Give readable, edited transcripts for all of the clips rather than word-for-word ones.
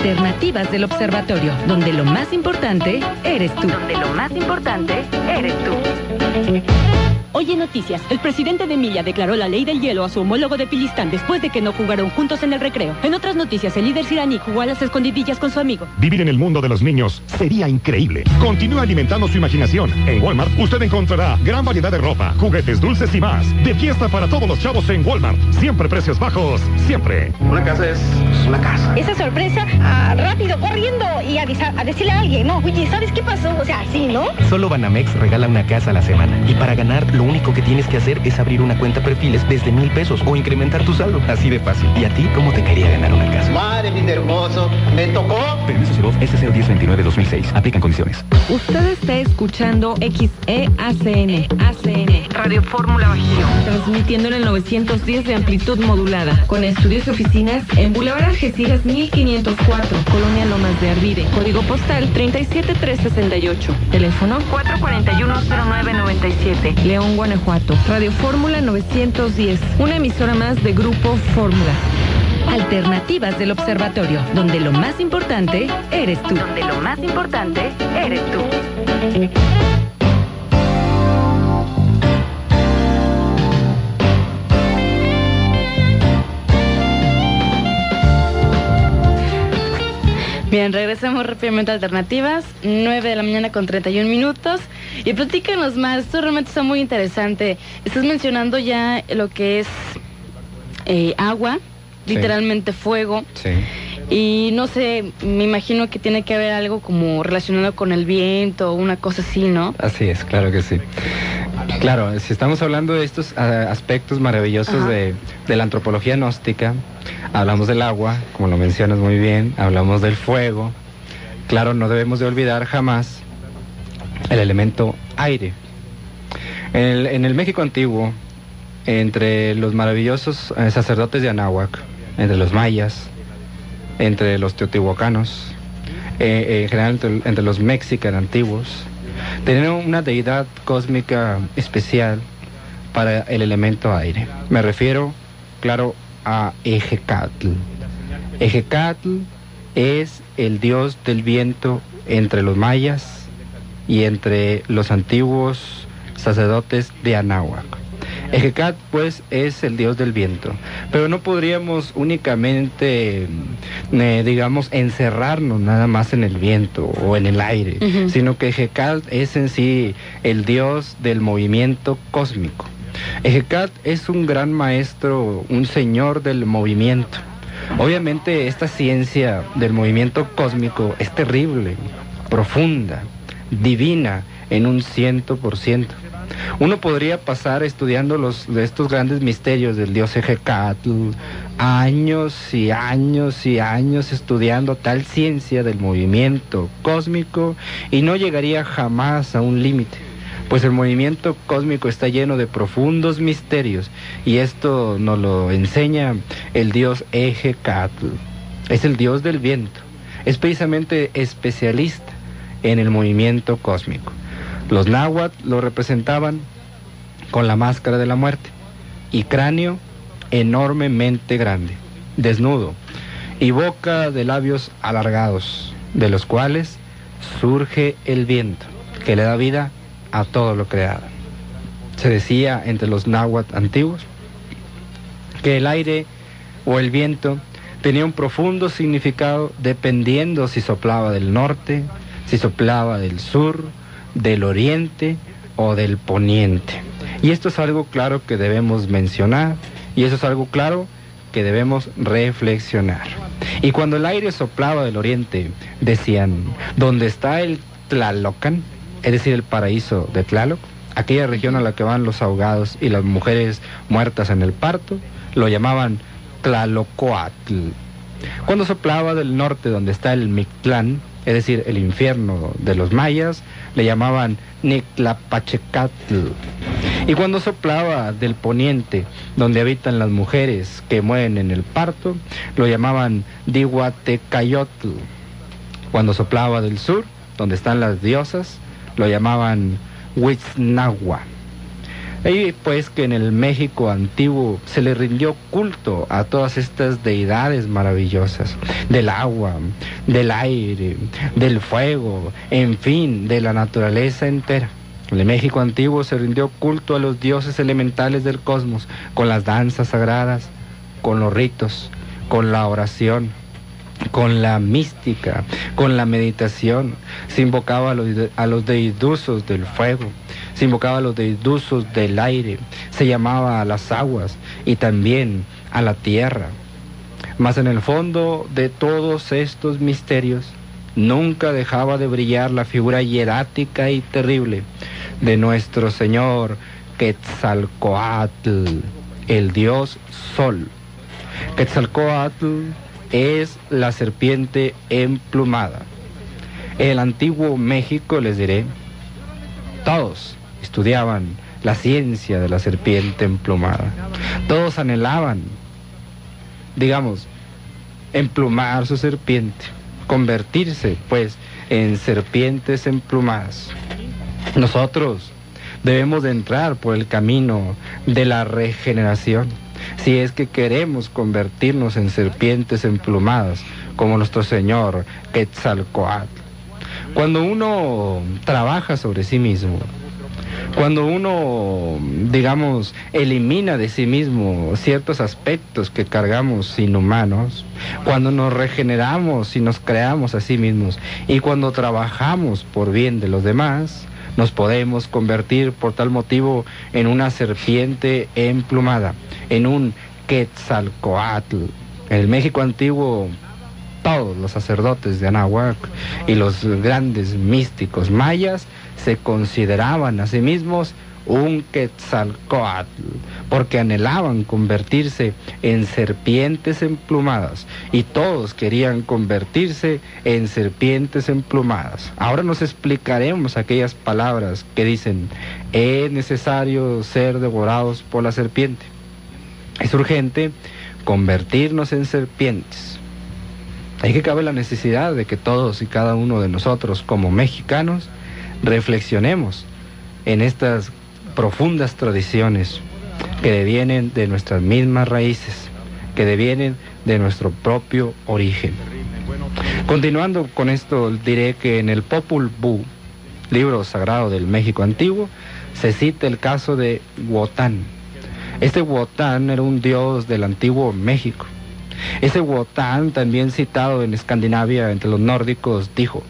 Alternativas del Observatorio, donde lo más importante eres tú. Donde lo más importante eres tú. Hoy en Noticias, el presidente de Emilia declaró la ley del hielo a su homólogo de Pilistán después de que no jugaron juntos en el recreo. En otras noticias, el líder Sirani jugó a las escondidillas con su amigo. Vivir en el mundo de los niños sería increíble. Continúa alimentando su imaginación. En Walmart usted encontrará gran variedad de ropa, juguetes, dulces y más. De fiesta para todos los chavos en Walmart. Siempre precios bajos, siempre. Una casa es una casa. Esa sorpresa, rápido, corriendo y a decirle a alguien, ¿no? Oye, ¿sabes qué pasó? O sea, así, ¿no? Solo Banamex regala una casa a la semana. Y para ganar, lo único que tienes que hacer es abrir una cuenta perfiles desde 1,000 pesos o incrementar tu saldo. Así de fácil. ¿Y a ti cómo te quería ganar una casa? Madre mía, hermoso, me tocó. Permiso Serov S01029-2006. Aplican condiciones. Usted está escuchando XEACN, Radio Fórmula Bajío, transmitiendo en el 910 de amplitud modulada, con estudios y oficinas en Boulevard Algeciras 1504, Colonia Lomas de Arvide, código postal 37368, teléfono 441-0997, León, Guanajuato. Radio Fórmula 910, una emisora más de Grupo Fórmula. Alternativas del Observatorio, donde lo más importante eres tú. Donde lo más importante eres tú. Bien, regresamos rápidamente a Alternativas, 9 de la mañana con 31 minutos. Y platícanos más, esto realmente está muy interesante. Estás mencionando ya lo que es agua, sí, literalmente fuego. Sí. Y no sé, me imagino que tiene que haber algo como relacionado con el viento, una cosa así, ¿no? Así es, claro que sí. Claro, si estamos hablando de estos aspectos maravillosos de la antropología gnóstica, hablamos del agua, como lo mencionas muy bien, hablamos del fuego. Claro, no debemos de olvidar jamás el elemento aire. En el México antiguo, entre los maravillosos sacerdotes de Anáhuac, entre los mayas, entre los teotihuacanos, en general entre los mexicanos antiguos, tenían una deidad cósmica especial para el elemento aire. Me refiero, claro, a Ejecatl. Ejecatl es el dios del viento entre los mayas y entre los antiguos sacerdotes de Anáhuac. Ejecatl, pues, es el dios del viento, pero no podríamos únicamente, digamos, encerrarnos nada más en el viento o en el aire, sino que Ejecatl es en sí el dios del movimiento cósmico. Ejecatl es un gran maestro, un señor del movimiento. Obviamente esta ciencia del movimiento cósmico es terrible, profunda, divina en un 100%. Uno podría pasar estudiando de estos grandes misterios del dios Ejecatl, años y años y años estudiando tal ciencia del movimiento cósmico y no llegaría jamás a un límite, pues el movimiento cósmico está lleno de profundos misterios y esto nos lo enseña el dios Ejecatl. Es el dios del viento, es precisamente especialista en el movimiento cósmico. Los náhuatl lo representaban con la máscara de la muerte y cráneo enormemente grande, desnudo, y boca de labios alargados, de los cuales surge el viento, que le da vida a todo lo creado. Se decía entre los náhuatl antiguos que el aire o el viento tenía un profundo significado dependiendo si soplaba del norte, si soplaba del sur, del oriente o del poniente. Y esto es algo claro que debemos mencionar y eso es algo claro que debemos reflexionar. Y cuando el aire soplaba del oriente, decían, ¿dónde está el Tlalocan? Es decir, el paraíso de Tlaloc, aquella región a la que van los ahogados y las mujeres muertas en el parto, lo llamaban Tlalocoatl. Cuando soplaba del norte, donde está el Mictlán, es decir, el infierno de los mayas, le llamaban Nictlapachecatl. Y cuando soplaba del poniente, donde habitan las mujeres que mueren en el parto, lo llamaban Dihuatecayotl. Cuando soplaba del sur, donde están las diosas, lo llamaban Huitznagua. Y pues que en el México antiguo se le rindió culto a todas estas deidades maravillosas, del agua, del aire, del fuego, en fin, de la naturaleza entera. En el México antiguo se rindió culto a los dioses elementales del cosmos, con las danzas sagradas, con los ritos, con la oración, con la mística, con la meditación. Se invocaba a los deidusos del fuego, se invocaba a los deidusos del aire, se llamaba a las aguas y también a la tierra. Mas en el fondo de todos estos misterios nunca dejaba de brillar la figura hierática y terrible de nuestro Señor Quetzalcóatl, el dios Sol. Quetzalcóatl es la serpiente emplumada. En el antiguo México, les diré, todos estudiaban la ciencia de la serpiente emplumada. Todos anhelaban, digamos, emplumar su serpiente, convertirse, pues, en serpientes emplumadas. Nosotros debemos de entrar por el camino de la regeneración, si es que queremos convertirnos en serpientes emplumadas, como nuestro Señor Quetzalcóatl. Cuando uno trabaja sobre sí mismo, cuando uno, digamos, elimina de sí mismo ciertos aspectos que cargamos inhumanos, cuando nos regeneramos y nos creamos a sí mismos, y cuando trabajamos por bien de los demás, nos podemos convertir por tal motivo en una serpiente emplumada, en un Quetzalcóatl. En el México antiguo, todos los sacerdotes de Anáhuac y los grandes místicos mayas se consideraban a sí mismos un Quetzalcóatl, porque anhelaban convertirse en serpientes emplumadas, y todos querían convertirse en serpientes emplumadas. Ahora nos explicaremos aquellas palabras que dicen: es necesario ser devorados por la serpiente. Es urgente convertirnos en serpientes. Ahí que cabe la necesidad de que todos y cada uno de nosotros, como mexicanos, reflexionemos en estas profundas tradiciones que devienen de nuestras mismas raíces, que devienen de nuestro propio origen. Continuando con esto, diré que en el Popol Vuh, libro sagrado del México antiguo, se cita el caso de Wotan. Este Wotan era un dios del antiguo México. Ese Wotan, también citado en Escandinavia entre los nórdicos, dijo: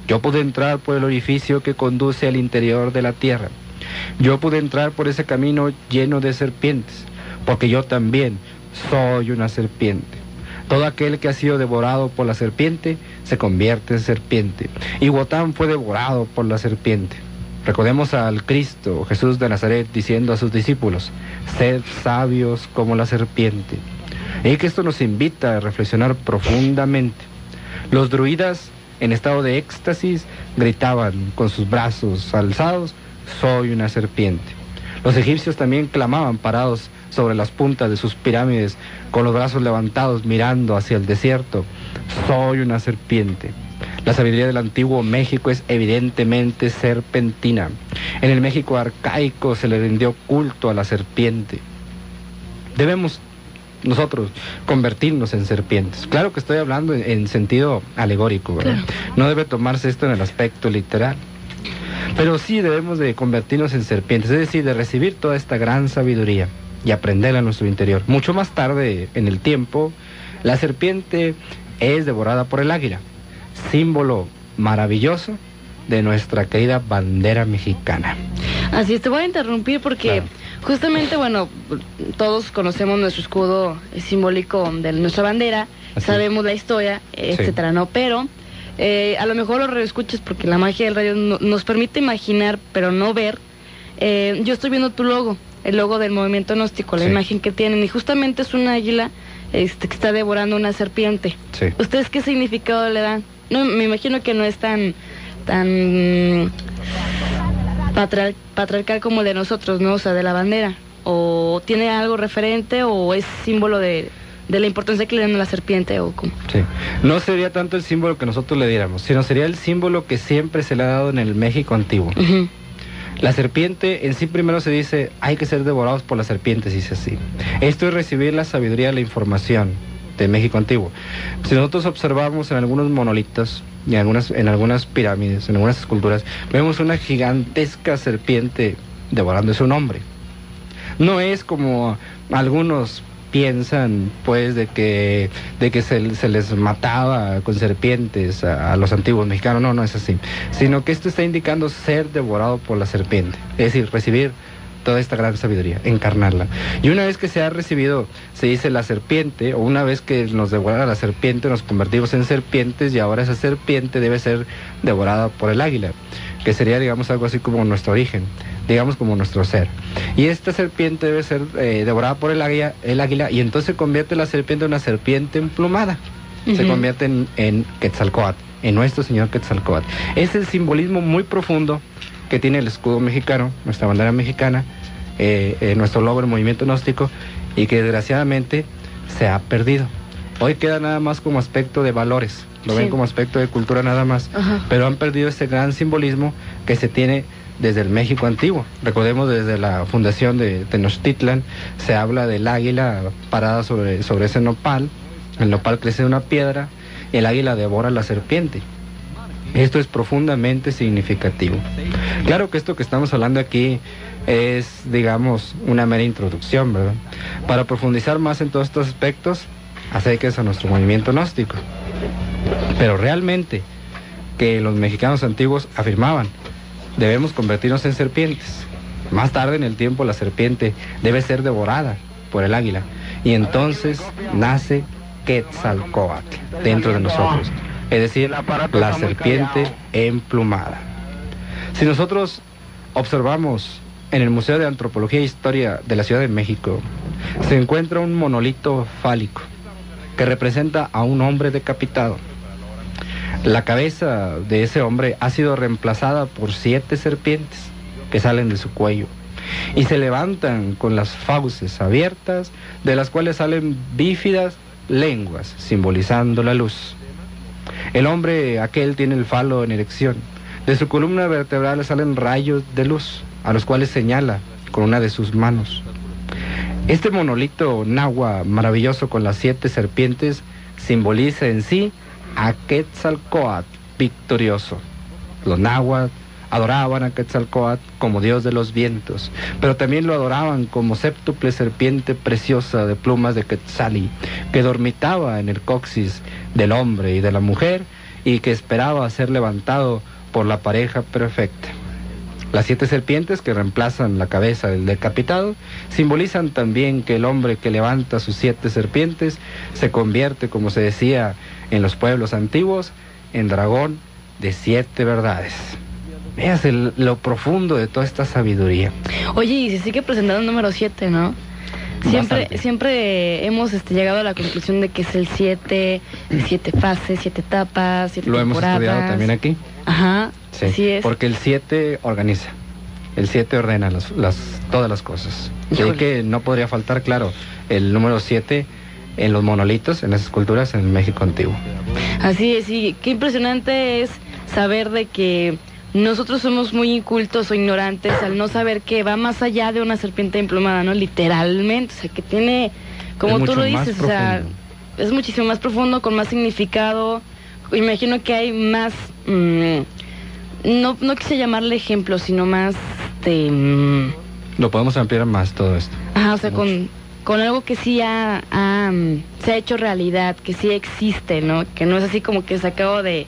yo pude entrar por el orificio que conduce al interior de la tierra. Yo pude entrar por ese camino lleno de serpientes, porque yo también soy una serpiente. Todo aquel que ha sido devorado por la serpiente se convierte en serpiente. Y Wotan fue devorado por la serpiente. Recordemos al Cristo, Jesús de Nazaret, diciendo a sus discípulos: sed sabios como la serpiente. Y que esto nos invita a reflexionar profundamente. Los druidas, en estado de éxtasis, gritaban con sus brazos alzados: soy una serpiente. Los egipcios también clamaban parados sobre las puntas de sus pirámides, con los brazos levantados mirando hacia el desierto: soy una serpiente. La sabiduría del antiguo México es evidentemente serpentina. En el México arcaico se le rindió culto a la serpiente. Debemos nosotros convertirnos en serpientes. Claro que estoy hablando en sentido alegórico, ¿verdad? Claro. No debe tomarse esto en el aspecto literal. Pero sí debemos de convertirnos en serpientes, es decir, de recibir toda esta gran sabiduría y aprenderla en nuestro interior. Mucho más tarde en el tiempo, la serpiente es devorada por el águila, símbolo maravilloso de nuestra querida bandera mexicana. Así es, te voy a interrumpir porque claro, justamente, bueno, todos conocemos nuestro escudo simbólico de nuestra bandera, así, sabemos la historia, etcétera, sí, ¿no? Pero a lo mejor lo reescuches porque la magia del radio nos permite imaginar, pero no ver. Yo estoy viendo tu logo, el logo del movimiento gnóstico, la sí, imagen que tienen, y justamente es un águila que está devorando una serpiente. Sí. ¿Ustedes qué significado le dan? No, me imagino que no es tan patriarcal como el de nosotros, ¿no? O sea, de la bandera. ¿O tiene algo referente o es símbolo de la importancia que le dan a la serpiente o cómo? Sí, no sería tanto el símbolo que nosotros le diéramos, sino sería el símbolo que siempre se le ha dado en el México antiguo. Uh-huh. La serpiente en sí primero se dice, hay que ser devorados por las serpientes, dice así. Esto es recibir la sabiduría de la información de México antiguo. Si nosotros observamos en algunos monolitos, y en algunas pirámides, en algunas esculturas, vemos una gigantesca serpiente devorándose un hombre. No es como algunos piensan, pues, de que se les mataba con serpientes a los antiguos mexicanos. No es así. Sino que esto está indicando ser devorado por la serpiente. Es decir, recibir toda esta gran sabiduría, encarnarla. Y una vez que se ha recibido, se dice la serpiente, o una vez que nos devorara la serpiente, nos convertimos en serpientes, y ahora esa serpiente debe ser devorada por el águila, que sería, digamos, algo así como nuestro origen, digamos, como nuestro ser. Y esta serpiente debe ser devorada por el águila, y entonces se convierte la serpiente en una serpiente emplumada. Se convierte en Quetzalcóatl, en nuestro Señor Quetzalcóatl. Es el simbolismo muy profundo que tiene el escudo mexicano, nuestra bandera mexicana, nuestro logo, el movimiento gnóstico, y que desgraciadamente se ha perdido. Hoy queda nada más como aspecto de valores, lo ven como aspecto de cultura nada más, pero han perdido ese gran simbolismo que se tiene desde el México antiguo. Recordemos, desde la fundación de Tenochtitlan se habla del águila parada sobre ese nopal. El nopal crece de una piedra y el águila devora la serpiente. Esto es profundamente significativo. Claro que esto que estamos hablando aquí es, digamos, una mera introducción, ¿verdad? Para profundizar más en todos estos aspectos, acérquense a nuestro movimiento gnóstico. Pero realmente, que los mexicanos antiguos afirmaban, debemos convertirnos en serpientes. Más tarde en el tiempo la serpiente debe ser devorada por el águila. Y entonces nace Quetzalcóatl dentro de nosotros. Es decir, la serpiente emplumada. Si nosotros observamos en el Museo de Antropología e Historia de la Ciudad de México, se encuentra un monolito fálico que representa a un hombre decapitado. La cabeza de ese hombre ha sido reemplazada por 7 serpientes que salen de su cuello y se levantan con las fauces abiertas, de las cuales salen bífidas lenguas, simbolizando la luz. El hombre aquel tiene el falo en erección. De su columna vertebral salen rayos de luz, a los cuales señala con una de sus manos. Este monolito náhuatl maravilloso con las 7 serpientes simboliza en sí a Quetzalcóatl victorioso. Los náhuatl adoraban a Quetzalcóatl como dios de los vientos, pero también lo adoraban como séptuple serpiente preciosa de plumas de Quetzali, que dormitaba en el coxis del hombre y de la mujer y que esperaba ser levantado por la pareja perfecta. Las 7 serpientes que reemplazan la cabeza del decapitado simbolizan también que el hombre que levanta sus 7 serpientes se convierte, como se decía en los pueblos antiguos, en dragón de 7 verdades. Veas lo profundo de toda esta sabiduría. Oye, y se sigue presentando el número 7, ¿no? Siempre hemos llegado a la conclusión de que es el 7, 7 fases, 7 etapas, 7 temporadas. Lo hemos estudiado también aquí. Ajá, sí, así es. Porque el 7 organiza, el 7 ordena todas las cosas. Y que no podría faltar, claro, el número 7 en los monolitos, en las esculturas en México antiguo. Así es, y qué impresionante es saber de que nosotros somos muy incultos o ignorantes al no saber que va más allá de una serpiente emplumada, ¿no? Literalmente, o sea, que tiene, como tú lo dices, o sea, es muchísimo más profundo, con más significado. Imagino que hay más, no quise llamarle ejemplo, sino más Lo podemos ampliar más todo esto. Ajá, o sea, con algo que sí se ha hecho realidad, que sí existe, ¿no? Que no es así como que sacado de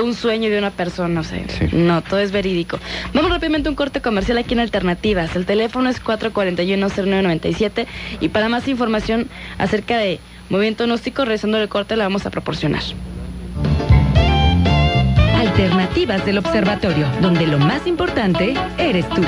un sueño de una persona, o sea, no, todo es verídico. Vamos rápidamente a un corte comercial aquí en Alternativas. El teléfono es 441-0997 y para más información acerca de movimiento gnóstico, regresando del corte, la vamos a proporcionar. Alternativas del Observatorio, donde lo más importante eres tú.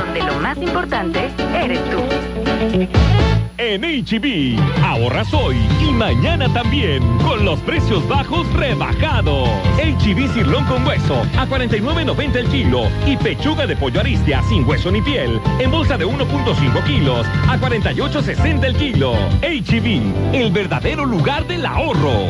En H-E-B, ahorras hoy y mañana también, con los precios bajos rebajados. H-E-B cirlón con hueso a $49.90 el kilo y pechuga de pollo aristia sin hueso ni piel en bolsa de 1.5 kilos a $48.60 el kilo. H-E-B, el verdadero lugar del ahorro.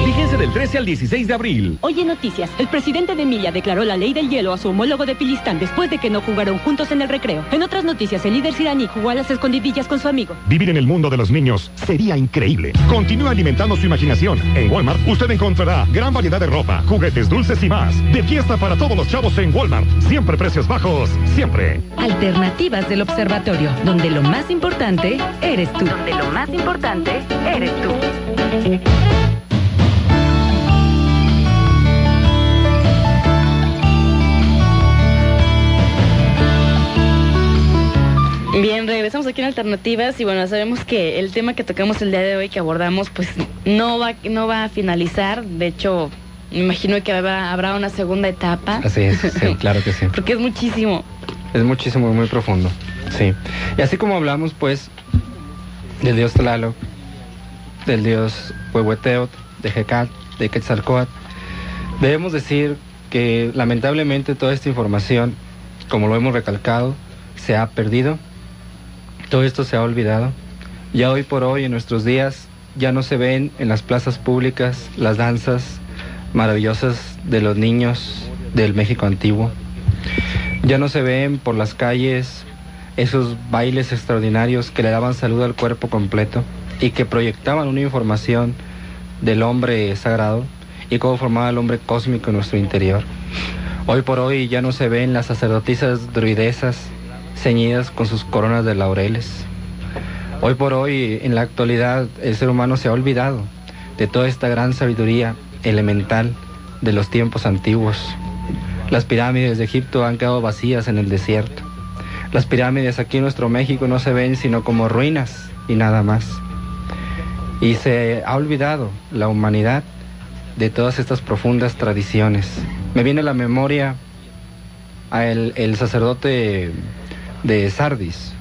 Fíjense de del 13 al 16 de abril. Hoy en noticias, el presidente de Emilia declaró la ley del hielo a su homólogo de Pilistán después de que no jugaron juntos en el recreo. En otras noticias, el líder Siraní jugó a las escondidillas con su amigo. Vivir en el mundo de los niños sería increíble. Continúa alimentando su imaginación. En Walmart usted encontrará gran variedad de ropa, juguetes, dulces y más. De fiesta para todos los chavos en Walmart. Siempre precios bajos, siempre. Alternativas del Observatorio, donde lo más importante eres tú. Donde lo más importante eres tú. Bien, regresamos aquí en Alternativas y bueno, sabemos que el tema que tocamos el día de hoy, que abordamos, pues no va a finalizar. De hecho, me imagino que habrá una segunda etapa. Así es, sí, claro que sí. Porque es muchísimo. Es muchísimo y muy profundo, sí. Y así como hablamos, pues, del dios Tlaloc, del dios Huehueteotl, de Hecate, de Quetzalcóatl, debemos decir que lamentablemente toda esta información, como lo hemos recalcado, se ha perdido. Todo esto se ha olvidado. Ya hoy por hoy, en nuestros días, ya no se ven en las plazas públicas las danzas maravillosas de los niños del México antiguo. Ya no se ven por las calles esos bailes extraordinarios que le daban salud al cuerpo completo y que proyectaban una información del hombre sagrado y cómo formaba el hombre cósmico en nuestro interior. Hoy por hoy ya no se ven las sacerdotisas druidesas ceñidas con sus coronas de laureles. Hoy por hoy, en la actualidad, el ser humano se ha olvidado de toda esta gran sabiduría elemental de los tiempos antiguos. Las pirámides de Egipto han quedado vacías en el desierto. Las pirámides aquí en nuestro México no se ven sino como ruinas y nada más. Y se ha olvidado la humanidad de todas estas profundas tradiciones. Me viene a la memoria el sacerdote de Sardis,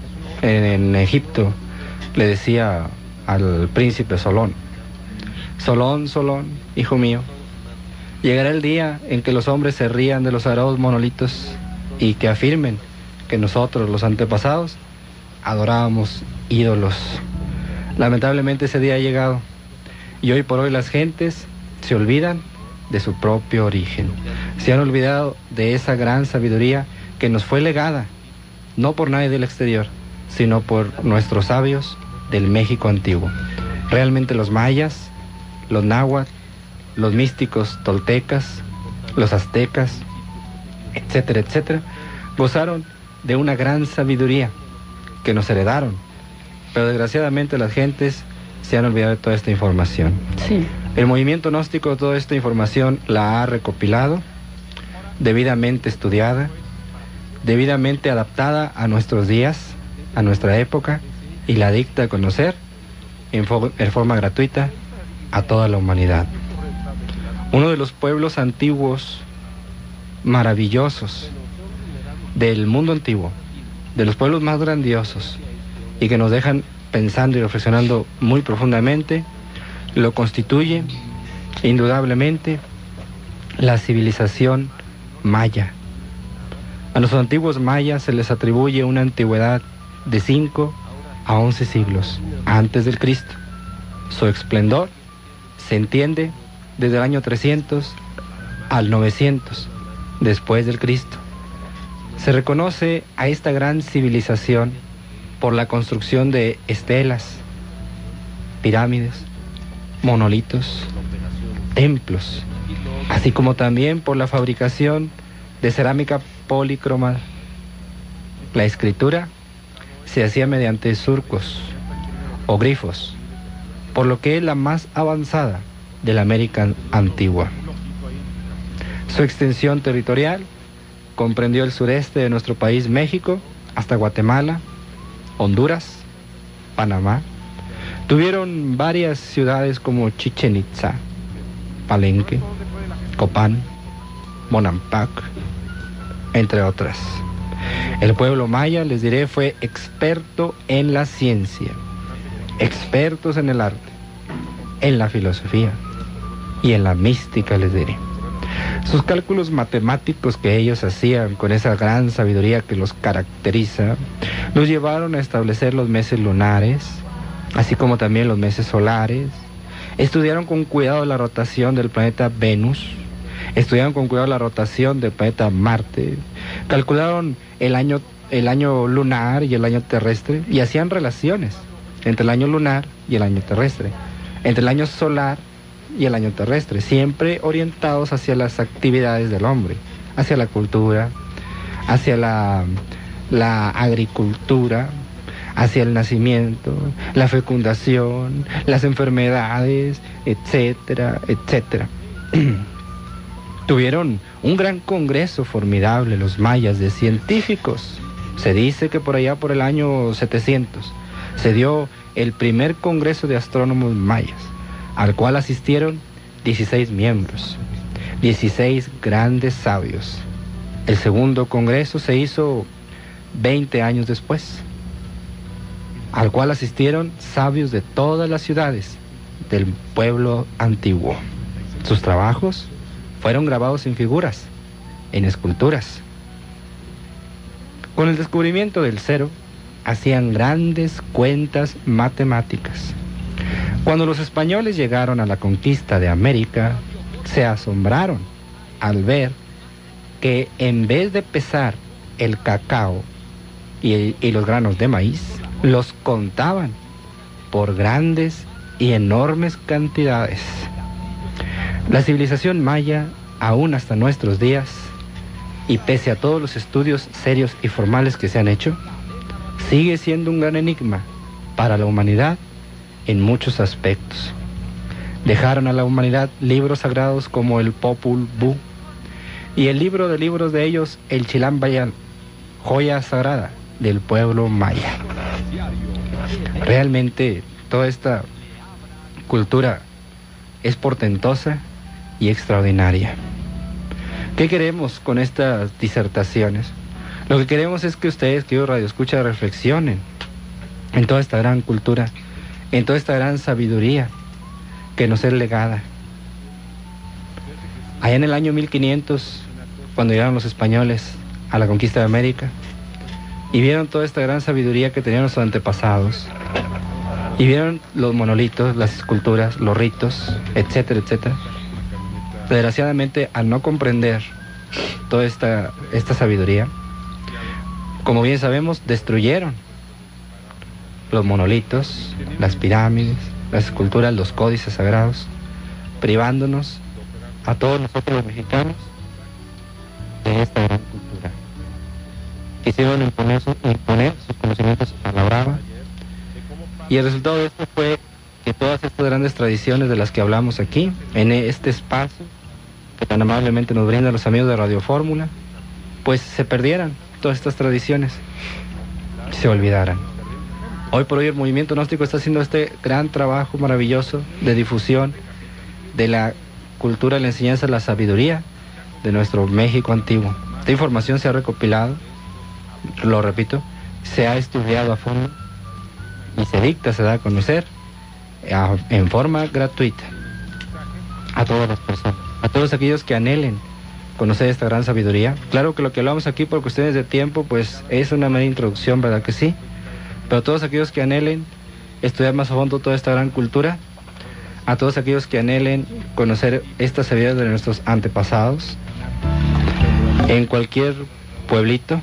en Egipto, le decía al príncipe Solón: Solón, Solón, hijo mío, llegará el día en que los hombres se rían de los sagrados monolitos y que afirmen que nosotros, los antepasados, adorábamos ídolos. Lamentablemente ese día ha llegado y hoy por hoy las gentes se olvidan de su propio origen. Se han olvidado de esa gran sabiduría que nos fue legada, no por nadie del exterior, sino por nuestros sabios del México antiguo. Realmente los mayas, los náhuatl, los místicos toltecas, los aztecas, etcétera, etcétera, gozaron de una gran sabiduría que nos heredaron, pero desgraciadamente las gentes se han olvidado de toda esta información. Sí. El movimiento gnóstico toda esta información la ha recopilado, debidamente estudiada, debidamente adaptada a nuestros días, a nuestra época, y la dicta a conocer en forma gratuita a toda la humanidad. Uno de los pueblos antiguos maravillosos del mundo antiguo, de los pueblos más grandiosos y que nos dejan pensando y reflexionando muy profundamente, lo constituye indudablemente la civilización maya. A los antiguos mayas se les atribuye una antigüedad de 5 a 11 siglos antes del Cristo. Su esplendor se entiende desde el año 300 al 900 después del Cristo. Se reconoce a esta gran civilización por la construcción de estelas, pirámides, monolitos, templos, así como también por la fabricación de cerámica polícroma. La escritura se hacía mediante surcos o grifos, por lo que es la más avanzada de la América antigua. Su extensión territorial comprendió el sureste de nuestro país, México, hasta Guatemala, Honduras, Panamá. Tuvieron varias ciudades como Chichén Itzá, Palenque, Copán, Bonampak, entre otras. El pueblo maya, les diré, fue experto en la ciencia, expertos en el arte, en la filosofía y en la mística, les diré. Sus cálculos matemáticos que ellos hacían con esa gran sabiduría que los caracteriza, los llevaron a establecer los meses lunares, así como también los meses solares, Estudiaron con cuidado la rotación del planeta Venus, estudiaron con cuidado la rotación del planeta Marte, calcularon el año lunar y el año terrestre y hacían relaciones entre el año lunar y el año terrestre, entre el año solar y el año terrestre, siempre orientados hacia las actividades del hombre, hacia la cultura, hacia la agricultura, hacia el nacimiento, la fecundación, las enfermedades, etcétera, etcétera. Tuvieron un gran congreso formidable los mayas de científicos. Se dice que por allá por el año 700 se dio el primer congreso de astrónomos mayas, al cual asistieron 16 miembros, 16 grandes sabios. El segundo congreso se hizo 20 años después, al cual asistieron sabios de todas las ciudades del pueblo antiguo. Sus trabajos fueron grabados en figuras, en esculturas. Con el descubrimiento del cero, hacían grandes cuentas matemáticas. Cuando los españoles llegaron a la conquista de América, se asombraron al ver que en vez de pesar el cacao y los granos de maíz, los contaban por grandes y enormes cantidades. La civilización maya, aún hasta nuestros días, y pese a todos los estudios serios y formales que se han hecho, sigue siendo un gran enigma para la humanidad en muchos aspectos. Dejaron a la humanidad libros sagrados como el Popol Vuh y el libro de libros de ellos, el Chilambayan, joya sagrada del pueblo maya. Realmente toda esta cultura es portentosa y extraordinaria. ¿Qué queremos con estas disertaciones? Lo que queremos es que ustedes, queridos radioescuchas, reflexionen en toda esta gran cultura, en toda esta gran sabiduría que nos es legada. Allá en el año 1500, cuando llegaron los españoles a la conquista de América y vieron toda esta gran sabiduría que tenían nuestros antepasados, y vieron los monolitos, las esculturas, los ritos, etcétera, etcétera, desgraciadamente, al no comprender toda esta sabiduría, como bien sabemos, destruyeron los monolitos, las pirámides, las esculturas, los códices sagrados, privándonos a todos nosotros los mexicanos de esta gran cultura. Quisieron imponer sus conocimientos a la brava, y el resultado de esto fue que todas estas grandes tradiciones de las que hablamos aquí, en este espacio que tan amablemente nos brindan los amigos de Radio Fórmula, pues se perdieran todas estas tradiciones, se olvidaran. Hoy por hoy el movimiento gnóstico está haciendo este gran trabajo maravilloso de difusión de la cultura, la enseñanza, la sabiduría de nuestro México antiguo. Esta información se ha recopilado, lo repito, se ha estudiado a fondo y se da a conocer en forma gratuita a todas las personas, a todos aquellos que anhelen conocer esta gran sabiduría. Claro que lo que hablamos aquí por cuestiones de tiempo pues es una mera introducción, ¿verdad que sí? Pero todos aquellos que anhelen estudiar más a fondo toda esta gran cultura, a todos aquellos que anhelen conocer esta sabiduría de nuestros antepasados, en cualquier pueblito,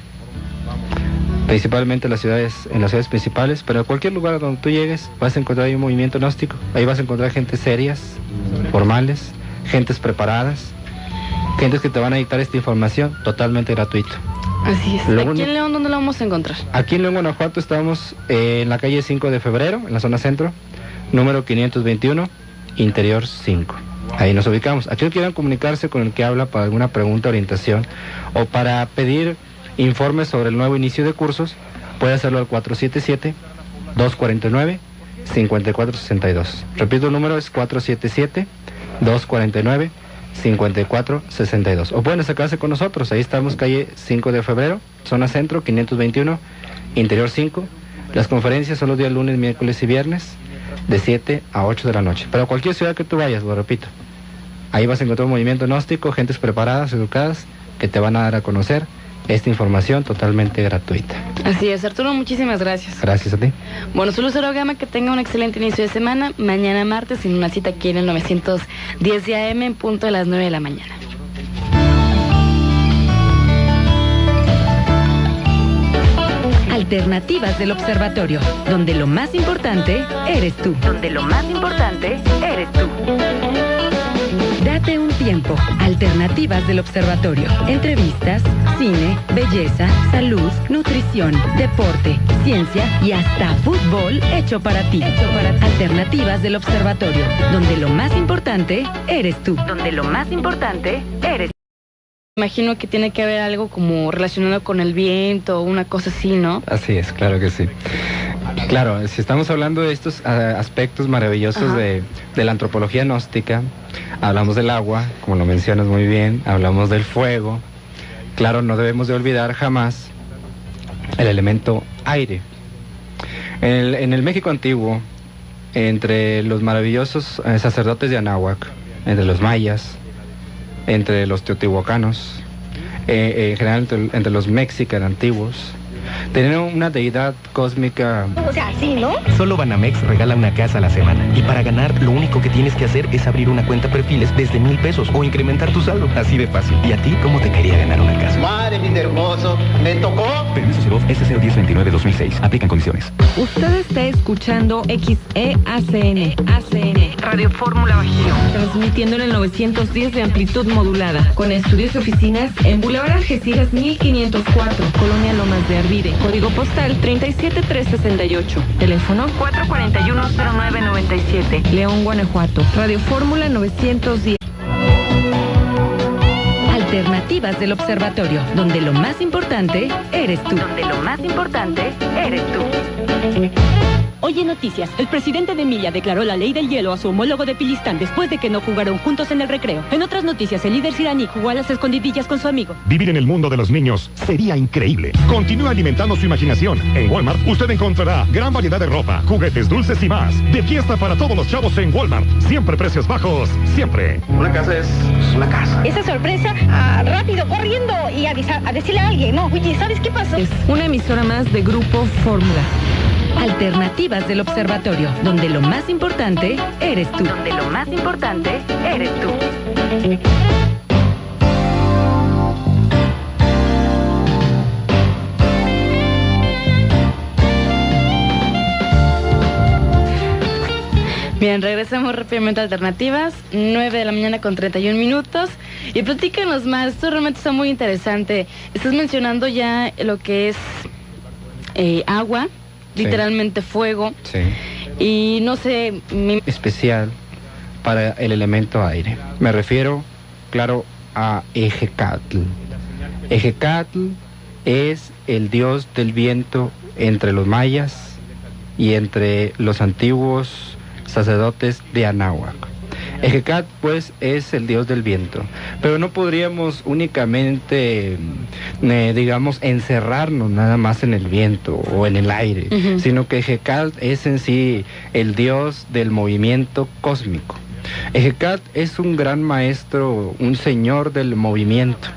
principalmente en las ciudades principales, pero en cualquier lugar donde tú llegues vas a encontrar ahí un movimiento gnóstico. Ahí vas a encontrar gentes serias, formales, gentes preparadas, gentes que te van a dictar esta información totalmente gratuito. Así es. Aquí en León, ¿dónde la vamos a encontrar? Aquí en León, Guanajuato, estamos en la calle 5 de febrero, en la zona centro, número 521, interior 5. Ahí nos ubicamos. Aquellos que quieran comunicarse con el que habla para alguna pregunta, orientación o para pedir informes sobre el nuevo inicio de cursos, puede hacerlo al 477-249-5462. Repito, el número es 477-249-5462. O pueden acercarse con nosotros, ahí estamos, calle 5 de febrero, zona centro, 521, interior 5. Las conferencias son los días lunes, miércoles y viernes, de 7 a 8 de la noche. Pero a cualquier ciudad que tú vayas, lo repito, ahí vas a encontrar un movimiento gnóstico, gentes preparadas, educadas, que te van a dar a conocer esta información totalmente gratuita. Así es, Arturo, muchísimas gracias. Gracias a ti. Bueno, soy Lucero Gama, que tenga un excelente inicio de semana. Mañana martes en una cita aquí en el 910 de AM en punto de las 9 de la mañana. Alternativas del Observatorio, donde lo más importante eres tú. Donde lo más importante eres tú. Date un tiempo. Alternativas del Observatorio. Entrevistas, cine, belleza, salud, nutrición, deporte, ciencia y hasta fútbol hecho para ti. Alternativas del Observatorio, donde lo más importante eres tú. Donde lo más importante eres tú. Imagino que tiene que haber algo como relacionado con el viento, una cosa así, ¿no? Así es, claro que sí. Claro, si estamos hablando de estos aspectos maravillosos de la antropología gnóstica, hablamos del agua, como lo mencionas muy bien, hablamos del fuego. Claro, no debemos de olvidar jamás el elemento aire. En el México antiguo, entre los maravillosos sacerdotes de Anáhuac, entre los mayas, entre los teotihuacanos, en general entre los mexicanos antiguos, tenían una deidad cósmica. O sea, sí, ¿no? Solo Banamex regala una casa a la semana. Y para ganar, lo único que tienes que hacer es abrir una cuenta perfiles desde 1,000 pesos o incrementar tu saldo. Así de fácil. ¿Y a ti cómo te quería ganar una casa? Madre vida hermoso, me tocó. Permiso Segov S01029-2006. Aplican condiciones. Usted está escuchando XEACN, Radio Fórmula Bajío, transmitiendo en el 910 de amplitud modulada, con estudios y oficinas en Boulevard Algeciras 1504, Colonia Lomas de Arvide, código postal 37368, teléfono 441-0997, León, Guanajuato, Radio Fórmula 910. Alternativas del Observatorio, donde lo más importante eres tú. Donde lo más importante eres tú. Hoy en Noticias, el presidente de Emilia declaró la ley del hielo a su homólogo de Pilistán después de que no jugaron juntos en el recreo. En otras noticias, el líder iraní jugó a las escondidillas con su amigo. Vivir en el mundo de los niños sería increíble. Continúe alimentando su imaginación. En Walmart usted encontrará gran variedad de ropa, juguetes, dulces y más. De fiesta para todos los chavos en Walmart. Siempre precios bajos, siempre. Una casa es una casa. Esa sorpresa, rápido, corriendo y a decirle a alguien, ¿no? Oye, ¿sabes qué pasó? Es una emisora más de Grupo Fórmula. Alternativas del Observatorio, donde lo más importante eres tú. Donde lo más importante eres tú. Bien, regresamos rápidamente a Alternativas, 9 de la mañana con 31 minutos. Y platícanos más, esto realmente está muy interesante. Estás mencionando ya lo que es agua, literalmente fuego. Sí. Y no sé... Especial para el elemento aire. Me refiero, claro, a Ejecatl. Ejecatl es el dios del viento entre los mayas y entre los antiguos sacerdotes de Anáhuac. Ejecatl, pues, es el dios del viento, pero no podríamos únicamente, digamos, encerrarnos nada más en el viento o en el aire, sino que Ejecatl es en sí el dios del movimiento cósmico. Ejecatl es un gran maestro, un señor del movimiento.